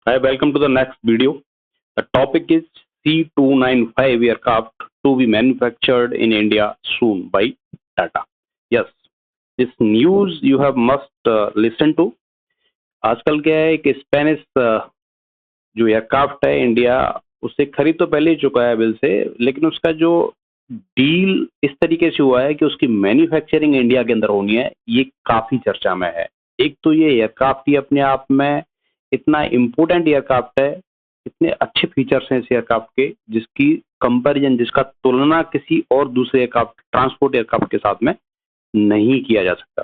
Hi, welcome to the next video. The topic is C295 aircraft to be manufactured in India soon by Tata. Yes, this news you have must listen to. आजकल क्या है कि Spanish जो aircraft है India उससे खरीद तो पहले ही चुका है बिल से, लेकिन उसका जो डील इस तरीके से हुआ है कि उसकी मैन्युफैक्चरिंग इंडिया के अंदर होनी है, ये काफी चर्चा में है। एक तो ये एयरक्राफ्ट ही अपने आप में इतना इम्पोर्टेंट एयरक्राफ्ट है, इतने अच्छे फीचर्स हैं इस एयरक्राफ्ट के जिसकी कंपैरिजन, जिसका तुलना किसी और दूसरे एयरक्राफ्ट ट्रांसपोर्ट एयरक्राफ्ट के साथ में नहीं किया जा सकता।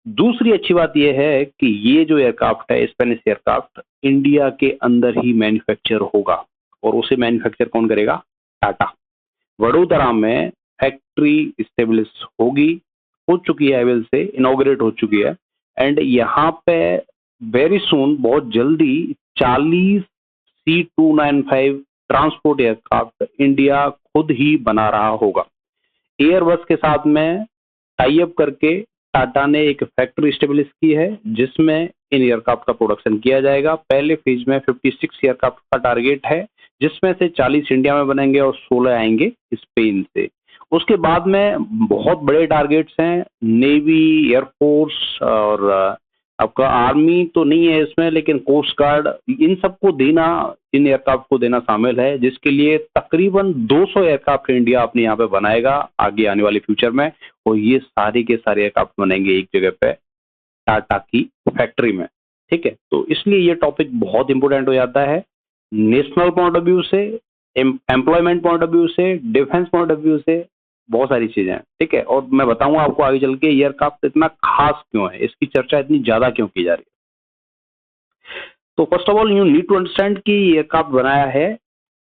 दूसरी अच्छी बात यह है कि ये जो एयरक्राफ्ट है, स्पेनिश एयरक्राफ्ट, इंडिया के अंदर ही मैन्युफैक्चर होगा। और उसे मैन्युफैक्चर कौन करेगा? टाटा। वडोदरा में फैक्ट्री स्टेब्लिश होगी, हो चुकी है, एवल से इनॉग्रेट हो चुकी है। एंड यहाँ पे वेरी सून, बहुत जल्दी 40 C295 ट्रांसपोर्ट एयरक्राफ्ट इंडिया खुद ही बना रहा होगा। एयरबस के साथ में टाई अप करके टाटा ने एक फैक्ट्री स्टेब्लिश की है जिसमें इन एयरक्राफ्ट का प्रोडक्शन किया जाएगा। पहले फेज में 56 एयरक्राफ्ट का टारगेट है, जिसमें से 40 इंडिया में बनेंगे और 16 आएंगे स्पेन से। उसके बाद में बहुत बड़े टारगेट्स हैं, नेवी, एयरफोर्स और आपका आर्मी तो नहीं है इसमें, लेकिन कोस्ट गार्ड, इन सबको देना, इन एयरक्राफ्ट को देना शामिल है, जिसके लिए तकरीबन 200 एयरक्राफ्ट इंडिया अपने यहाँ पे बनाएगा आगे आने वाले फ्यूचर में। और ये सारे के सारे एयरक्राफ्ट बनेंगे एक जगह पे, टाटा की फैक्ट्री में। ठीक है, तो इसलिए ये टॉपिक बहुत इंपॉर्टेंट हो जाता है नेशनल पॉइंट ऑफ व्यू से, एम्प्लॉयमेंट पॉइंट ऑफ व्यू से, डिफेंस पॉइंट ऑफ व्यू से, बहुत सारी चीजें हैं। ठीक है, और मैं बताऊंगा आपको आगे चल के एयरक्राफ्ट इतना खास क्यों है, इसकी चर्चा इतनी ज्यादा क्यों की जा रही है। तो first of all you need to understand कि एयरक्राफ्ट बनाया है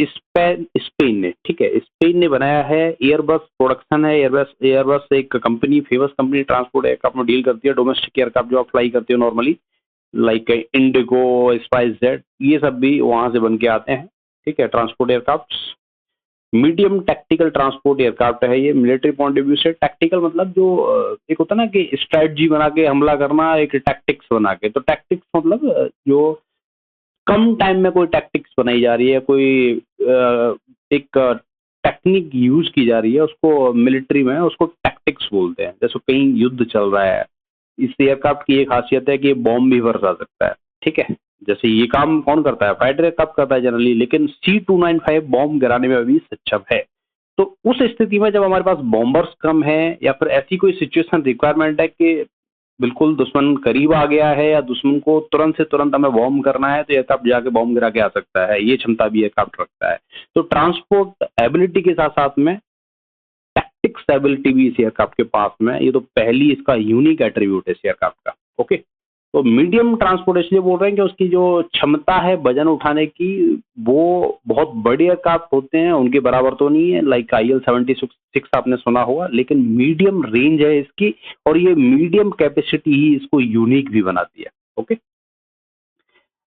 स्पेन ने। ठीक है, स्पेन ने बनाया है, एयरबस प्रोडक्शन है। एयरबस एयरबस एक company, famous company, transport aircraft में डील करती है। डोमेस्टिक एयरक्राफ्ट जो आप फ्लाई करते हो normally, like Indigo, spice jet, ये सब भी वहां से बन के आते हैं। ठीक है, transport aircraft medium tactical transport aircraft है ये। मिलिट्री पॉइंट ऑफ व्यू से टैक्टिकल मतलब जो एक होता है ना कि स्ट्रेटजी बना के हमला करना, एक टैक्टिक्स बना के। तो टैक्टिक्स मतलब जो कम टाइम में कोई टैक्टिक्स बनाई जा रही है, कोई एक टेक्निक यूज की जा रही है, उसको मिलिट्री में उसको टैक्टिक्स बोलते हैं। जैसे कहीं युद्ध चल रहा है, इस एयरक्राफ्ट की एक खासियत है कि बॉम्ब भी बरसा सकता है। ठीक है, जैसे ये काम कौन करता है? फाइटर एयरक्राफ्ट करता है जनरली, लेकिन C295 बॉम्ब गिराने में भी सक्षम है। तो उस स्थिति में जब हमारे पास बॉम्बर्स कम है, या फिर ऐसी कोई सिचुएशन रिक्वायरमेंट है कि बिल्कुल दुश्मन करीब आ गया है, या दुश्मन को तुरंत से तुरंत हमें बॉम्ब करना है, तो एयरक्राफ्ट जाके बॉम्ब गिरा के आ सकता है। ये क्षमता भी एयरक्राफ्ट रखता है। तो ट्रांसपोर्ट एबिलिटी के साथ साथ में टैक्टिक्स एबिलिटी भी इस एयरक्राफ्ट के पास में, ये तो पहली इसका यूनिक एट्रीब्यूट है इस एयरक्राफ्ट का। ओके, तो मीडियम ट्रांसपोर्ट इसलिए बोल रहे हैं कि उसकी जो क्षमता है वजन उठाने की, वो बहुत बड़े एयरक्राफ्ट होते हैं उनके बराबर तो नहीं है, लाइक IL-76 आपने सुना होगा, लेकिन मीडियम रेंज है इसकी, और ये मीडियम कैपेसिटी ही इसको यूनिक भी बनाती है। ओके,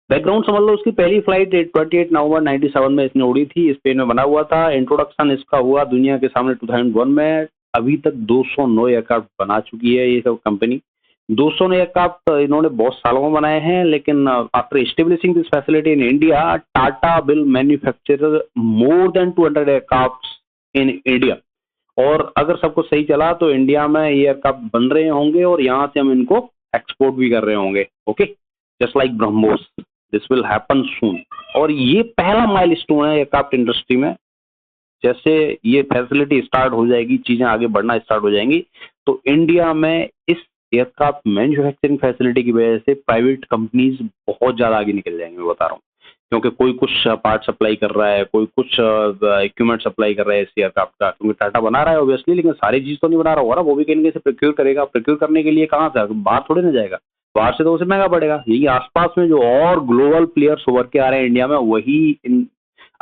बैकग्राउंड समझ लो। उसकी पहली फ्लाइट 28 नवंबर 97 में इसने उड़ी थी, स्पेन में बना हुआ था। इंट्रोडक्शन इसका हुआ दुनिया के सामने 2001 में। अभी तक 209 एयरक्राफ्ट बना चुकी है ये सब कंपनी। 200 एयरक्राफ्ट इन्होंने बहुत सालों में बनाए हैं, लेकिन after establishing this facility in India, Tata will manufacture more than 200 aircraft in India. और अगर सब कुछ सही चला तो इंडिया में ये एयरक्राफ्ट बन रहे होंगे और यहाँ से हम इनको एक्सपोर्ट भी कर रहे होंगे। Okay, just like BrahMos, this will happen soon. और ये पहला माइलस्टोन है एयरक्राफ्ट इंडस्ट्री में। जैसे ये फैसिलिटी स्टार्ट हो जाएगी, चीजें आगे बढ़ना स्टार्ट हो जाएंगी, तो इंडिया में इस एयरक्राफ्ट मैन्युफैक्चरिंग फैसिलिटी की वजह से प्राइवेट कंपनीज बहुत ज्यादा आगे निकल जाएंगे, मैं बता रहा हूँ। क्योंकि कोई कुछ पार्ट सप्लाई कर रहा है, कोई कुछ इक्विपमेंट सप्लाई कर रहा है इस एयरक्राफ्ट का, क्योंकि टाटा बना रहा है ऑब्वियसली, लेकिन सारी चीज तो नहीं बना रहा होगा ना, वो भी कहीं ना कहीं से प्रोक्योर करेगा। प्रोक्योर करने के लिए कहाँ से? बाहर थोड़ी ना जाएगा, बाहर से तो उसे महंगा पड़ेगा। यही आसपास में जो और ग्लोबल प्लेयर्स उभर के आ रहे हैं इंडिया में, वही इन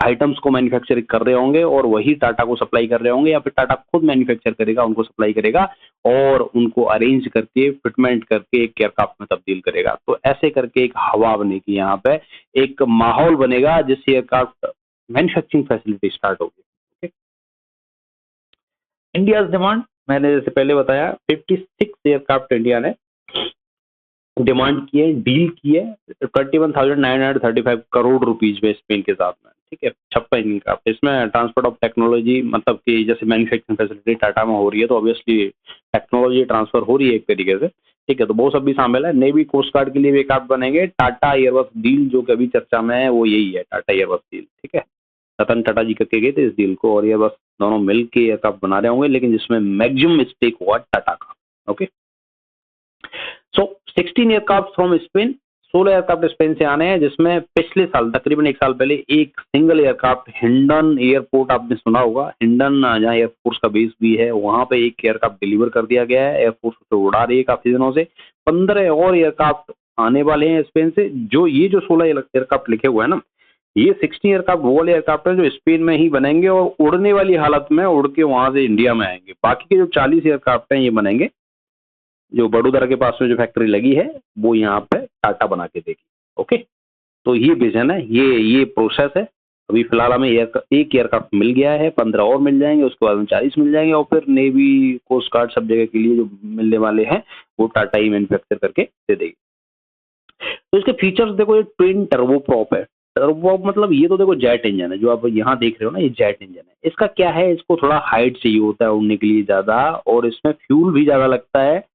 आइटम्स को मैन्युफैक्चर कर रहे होंगे और वही टाटा को सप्लाई कर रहे होंगे, या फिर टाटा खुद मैन्युफैक्चर करेगा, उनको सप्लाई करेगा और उनको अरेंज करके फिटमेंट करके एक एयरक्राफ्ट में तब्दील करेगा। तो ऐसे करके एक हवा बनेगी यहाँ पे, एक माहौल बनेगा जिससे एयरक्राफ्ट मैन्युफैक्चरिंग फैसिलिटी स्टार्ट होगी। इंडिया डिमांड, मैंने जैसे पहले बताया, 56 एयरक्राफ्ट इंडिया ने डिमांड की है, डील की है 21,935 करोड़ रुपीज में स्पेन के साथ में, ठीक है। 56 इंजन का इसमें ट्रांसफर ऑफ टेक्नोलॉजी, मतलब कि जैसे मैन्युफैक्चरिंग फैसिलिटी टाटा में हो रही है तो ऑब्वियसली टेक्नोलॉजी ट्रांसफर हो रही है एक तरीके से, ठीक है। तो वो सब भी शामिल है। नेवी कोस्ट गार्ड के लिए भी एक आप बनेंगे। टाटा एयरबस डील जो कभी चर्चा में है वो यही है, टाटा एयरबस डील, ठीक है। रतन टाटा जी करके गए थे इस डील को, और एयरबस दोनों मिल के एयरक्राफ्ट बना रहे होंगे, लेकिन जिसमें मैक्सिमम स्टेक हुआ टाटा का। Okay, so 16 aircraft from Spain, 16 aircraft Spain से आने हैं, जिसमें पिछले साल तकरीबन एक साल पहले एक सिंगल एयरक्राफ्ट हिंडन एयरपोर्ट, आपने सुना होगा हिंडन, जहाँ एयरफोर्स का बेस भी है, वहां पे एक एयरक्राफ्ट डिलीवर कर दिया गया है। एयरफोर्स उसे उड़ा रही है काफी दिनों से। 15 और एयरक्राफ्ट आने वाले हैं स्पेन से। जो ये जो 16 एयरक्राफ्ट लिखे हुए हैं ना, ये 16 एयरक्राफ्ट वो वाले एयरक्राफ्ट हैं जो स्पेन में ही बनेंगे और उड़ने वाली हालत में उड़ के वहां से इंडिया में आएंगे। बाकी के जो 40 एयरक्राफ्ट हैं ये बनेंगे, जो बड़ोदरा के पास में जो फैक्ट्री लगी है वो यहाँ पे टाटा बना के देगी। ओके, तो ये विजन है, ये प्रोसेस है। अभी फिलहाल हमें एक एयरक्राफ्ट मिल गया है, 15 और मिल जाएंगे, उसके बाद में 40 मिल जाएंगे, और फिर नेवी कोस्ट गार्ड सब जगह के लिए जो मिलने वाले हैं वो टाटा ही मैन्युफैक्चर करके दे देगी। तो इसके फीचर्स देखो, ये ट्विन टर्बो प्रॉप है। टर्बो प्रॉप मतलब ये तो देखो जेट इंजन है, जो आप यहाँ देख रहे हो ना, ये जेट इंजन है। इसका क्या है, इसको थोड़ा हाइट चाहिए होता है उड़ने के लिए ज्यादा, और इसमें फ्यूल भी ज्यादा लगता है।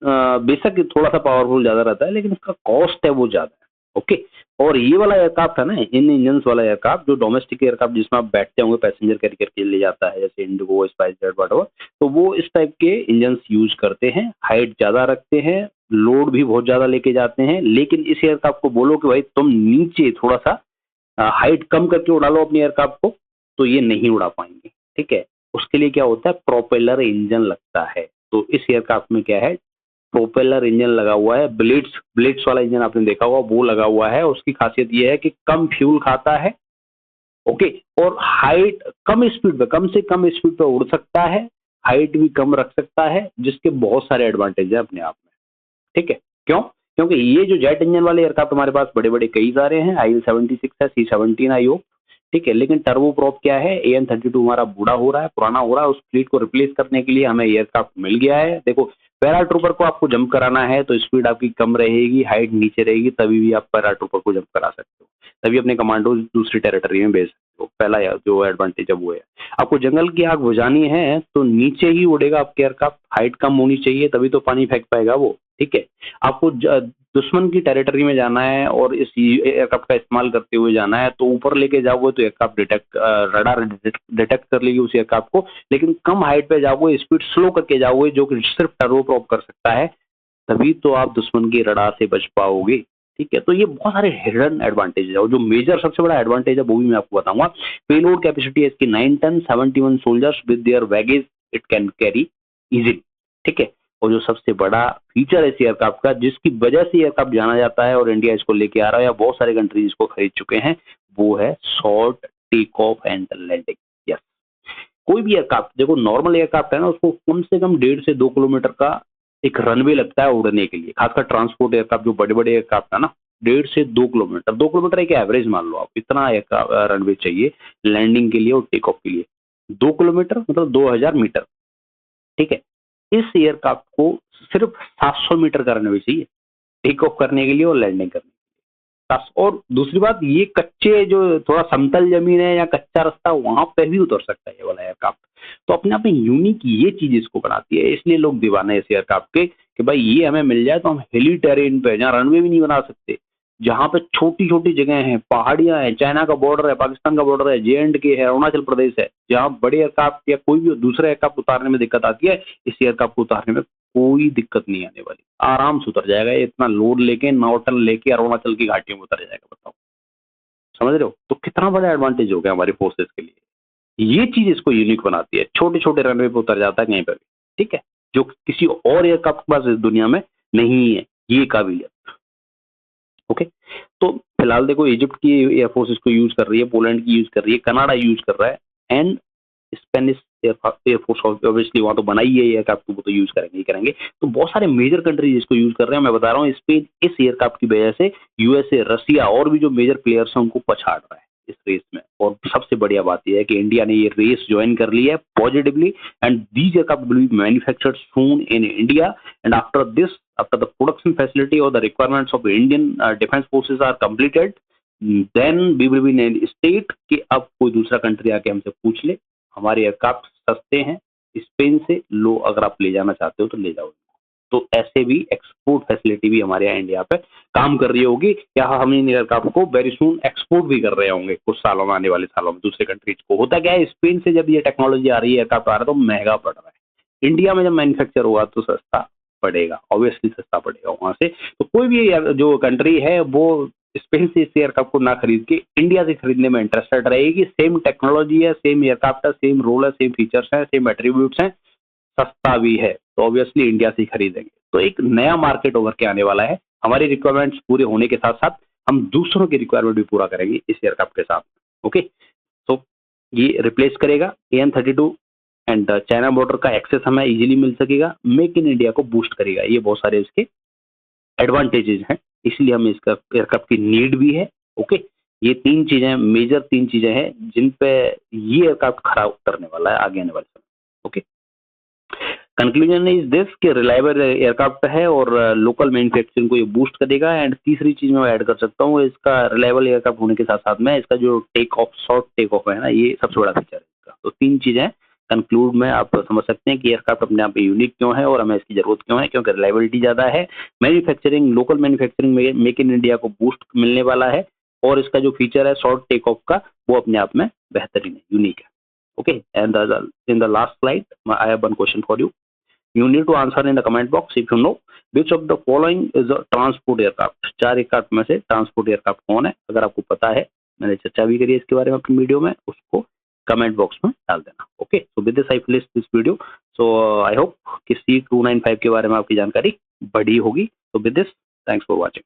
बेशक ये थोड़ा सा पावरफुल ज्यादा रहता है, लेकिन इसका कॉस्ट है वो ज्यादा है। ओके, और ये वाला एयरक्राफ्ट है ना, इन इंजन वाला एयरक्राफ्ट, जो डोमेस्टिक एयरक्राफ्ट जिसमें आप बैठते होंगे, पैसेंजर कैरी करके ले जाता है, जैसे इंडिगो, स्पाइस जेट, वॉटएवर, तो वो इस टाइप के इंजन यूज करते हैं। हाइट ज्यादा रखते हैं, लोड भी बहुत ज्यादा लेके जाते हैं। लेकिन इस एयरक्राफ्ट को बोलो कि भाई तुम नीचे थोड़ा सा हाइट कम करके उड़ा लो अपनी एयरक्राफ्ट को, तो ये नहीं उड़ा पाएंगे, ठीक है। उसके लिए क्या होता है, प्रोपेलर इंजन लगता है। तो इस एयरक्राफ्ट में क्या है, प्रोपेलर इंजन लगा हुआ है। ब्लिट्स ब्लिट्स वाला इंजन आपने देखा होगा, वो लगा हुआ है। उसकी खासियत ये है कि कम फ्यूल खाता है, ओके, और हाइट कम स्पीड पे, कम से कम स्पीड पे उड़ सकता है, हाइट भी कम रख सकता है, जिसके बहुत सारे एडवांटेज है अपने आप में, ठीक है। क्यों? क्योंकि ये जो जेट इंजन वाले एयरक्राफ्ट हमारे पास बड़े बड़े कई सारे हैं, IL-76 है, C-17 आई हो, ठीक है। लेकिन टर्बो प्रॉप क्या है, AN-32 हमारा बूढ़ा हो रहा है, पुराना हो रहा है, उस फ्लीट को रिप्लेस करने के लिए हमें एयरक्राफ्ट मिल गया है। देखो, पैराट्रूपर को आपको जंप कराना है तो स्पीड आपकी कम रहेगी, हाइट नीचे रहेगी, तभी भी आप पैराट्रूपर को जंप करा सकते हो, तभी अपने कमांडो दूसरी टेरिटरी में भेज सकते हो। पहला जो एडवांटेज है वो है। आपको जंगल की आग बुझानी है तो नीचे ही उड़ेगा आपके एयरक्राफ्ट, हाइट कम होनी चाहिए, तभी तो पानी फेंक पाएगा वो, ठीक है। आपको दुश्मन की टेरिटरी में जाना है और इस एयरक्राफ्ट का इस्तेमाल करते हुए जाना है, तो ऊपर लेके जाओगे तो एयरक्राफ्ट रडार डिटेक्ट कर लेगी उस एयरक्राफ्ट को। लेकिन कम हाइट पे जाओगे, स्पीड स्लो करके जाओगे, जो कि सिर्फ टर्बो प्रॉप कर सकता है, तभी तो आप दुश्मन की रडार से बच पाओगे, ठीक है। तो ये बहुत सारे हिडन एडवांटेज है, और जो मेजर सबसे बड़ा एडवांटेज है वो भी मैं आपको बताऊंगा। पेलोड कैपेसिटी है इसकी 9 ton, 71 soldiers with their baggage it can carry easily, ठीक है। और जो सबसे बड़ा फीचर है इस एयरक्राफ्ट का, जिसकी वजह से एयरक्राफ्ट जाना जाता है और इंडिया इसको लेके आ रहा है, या बहुत सारे कंट्रीज इसको खरीद चुके हैं, वो है short take off and landing. Yes, कोई भी एयरक्राफ्ट देखो, नॉर्मल एयरक्राफ्ट है ना, उसको कम से कम 1.5 से 2 किलोमीटर का एक रनवे लगता है उड़ने के लिए, खासकर ट्रांसपोर्ट एयरक्राफ्ट जो बड़े बड़े एयरक्राफ्ट है ना, 1.5 से 2 किलोमीटर, 2 किलोमीटर एक एवरेज मान लो आप, इतना रनवे चाहिए लैंडिंग के लिए और टेक ऑफ के लिए। 2 किलोमीटर मतलब 2000 मीटर, ठीक है। इस एयरक्राफ्ट को सिर्फ 700 मीटर का रनवे चाहिए टेक ऑफ करने के लिए और लैंडिंग करने के लिए, बस। और दूसरी बात, ये कच्चे जो थोड़ा समतल जमीन है या कच्चा रास्ता, वहां पे भी उतर सकता है ये वाला एयरक्राफ्ट। तो अपने आप में यूनिक ये चीज इसको बनाती है, इसलिए लोग दीवाने हैं इस एयरक्राफ्ट के कि भाई ये हमें मिल जाए तो हम हिली टेरेन पे, जहाँ रनवे भी नहीं बना सकते, जहाँ पे छोटी छोटी जगह हैं, पहाड़ियां हैं, चाइना का बॉर्डर है, पाकिस्तान का बॉर्डर है, J&K है, अरुणाचल प्रदेश है, जहाँ बड़े एयरक्राफ्ट या कोई भी दूसरे एयरक्राफ्ट उतारने में दिक्कत आती है, इस एयरक्राफ्ट को उतारने में कोई दिक्कत नहीं आने वाली, आराम से उतर जाएगा। ये इतना लोड लेके 9 टन लेके अरुणाचल की घाटियों में उतर जाएगा, बताओ, समझ रहे हो? तो कितना बड़ा एडवांटेज हो गया हमारी फोर्सेस के लिए। ये चीज इसको यूनिक बनाती है, छोटे छोटे रनवे पे उतर जाता है कहीं पर भी, ठीक है, जो किसी और एयरक्राफ्ट के पास इस दुनिया में नहीं है ये काबिलियत। ओके, तो फिलहाल देखो, इजिप्ट की एयरफोर्स इसको यूज कर रही है, पोलैंड की यूज कर रही है, कनाडा यूज कर रहा है, एंड स्पेनिश एयरफोर्स ऑब्वियसली वहां तो बनाई है एयरक्राफ्ट, वो तो यूज करेंगे ही करेंगे। तो बहुत सारे मेजर कंट्रीज इसको यूज कर रहे हैं। मैं बता रहा हूँ, स्पेन इस एयरक्राफ्ट की वजह से USA, रसिया और भी जो मेजर प्लेयर्स हैं उनको पछाड़ रहा है इस रेस में। और सबसे बढ़िया बात यह है कि इंडिया ने ये रेस ज्वाइन कर ली है positively, and these aircraft will be manufactured soon in India, and after this, after the production facility or the requirements of Indian defense forces are completed, then we will be in a state कि अब कोई दूसरा country आके हमसे पूछ ले, हमारे aircraft सस्ते हैं, स्पेन से लो, अगर आप ले जाना चाहते हो तो ले जाओ। तो ऐसे भी एक्सपोर्ट फैसिलिटी भी हमारे यहाँ इंडिया पे काम कर रही होगी, या हम इन एयरक्राफ्ट को वेरी सून एक्सपोर्ट भी कर रहे होंगे कुछ सालों में, आने वाले सालों में दूसरे कंट्रीज को। होता क्या है, स्पेन से जब ये टेक्नोलॉजी आ रही है, एयरक्राफ्ट आ रहा है, तो महंगा पड़ रहा है। इंडिया में जब मैन्युफैक्चर होगा तो सस्ता पड़ेगा, ऑब्वियसली सस्ता पड़ेगा वहां से। तो कोई भी जो कंट्री है वो स्पेन से इस एयरक्राफ्ट को ना खरीद के इंडिया से खरीदने में इंटरेस्टेड रहेगी। सेम टेक्नोलॉजी है, सेम एयरक्राफ्ट है, सेम रोल है, सेम फीचर्स हैं, सेम एट्रीब्यूट्स हैं, सस्ता भी है, तो ऑब्वियसली इंडिया से ही खरीदेंगे। तो एक नया मार्केट उभर के आने वाला है। हमारी रिक्वायरमेंट्स पूरे होने के साथ साथ हम दूसरों की रिक्वायरमेंट भी पूरा करेंगे इस एयरक्राफ्ट के साथ। ओके, तो ये रिप्लेस करेगा AN-32 एंड चाइना बॉर्डर का एक्सेस हमें इजीली मिल सकेगा, मेक इन इंडिया को बूस्ट करेगा। ये बहुत सारे इसके एडवांटेजेस हैं, इसलिए हमें इसका एयरक्राफ्ट की नीड भी है। ओके, ये तीन चीजें, मेजर तीन चीजें हैं जिन पे ये एयरक्राफ्ट खरा उतरने वाला है आगे आने वाले समय। ओके, कंक्लूजन इज दिस कि रिलायबल एयरक्राफ्ट है और लोकल मैन्युफैक्चरिंग को ये बूस्ट करेगा। एंड तीसरी चीज मैं ऐड कर सकता हूँ, इसका रिलायबल एयरक्राफ्ट होने के साथ साथ में इसका जो take off, short take off है ना, ये सबसे बड़ा फीचर है इसका। तो तीन चीजें कंक्लूड में आप समझ सकते हैं कि एयरक्राफ्ट अपने आप में यूनिक क्यों है और हमें इसकी जरूरत क्यों है, क्योंकि रिलायबिलिटी ज्यादा है, मैन्युफैक्चरिंग, लोकल मैन्युफैक्चरिंग में मेक इन इंडिया को बूस्ट मिलने वाला है, और इसका जो फीचर है शॉर्ट टेक ऑफ का, वो अपने आप में बेहतरीन है, यूनिक है। Okay, and in the last slide I have one question for you. You need to answer in the comment box if you know which of the following is a transport aircraft. 4 aircraft में से transport aircraft कौन है? अगर आपको पता है, मैंने चर्चा भी करी है इसके बारे में अपनी वीडियो में, उसको कमेंट बॉक्स में डाल देना। Okay, so with this I finish this video. So I hope कि C295 के बारे में आपकी जानकारी बढ़ी होगी। So with this, thanks for watching.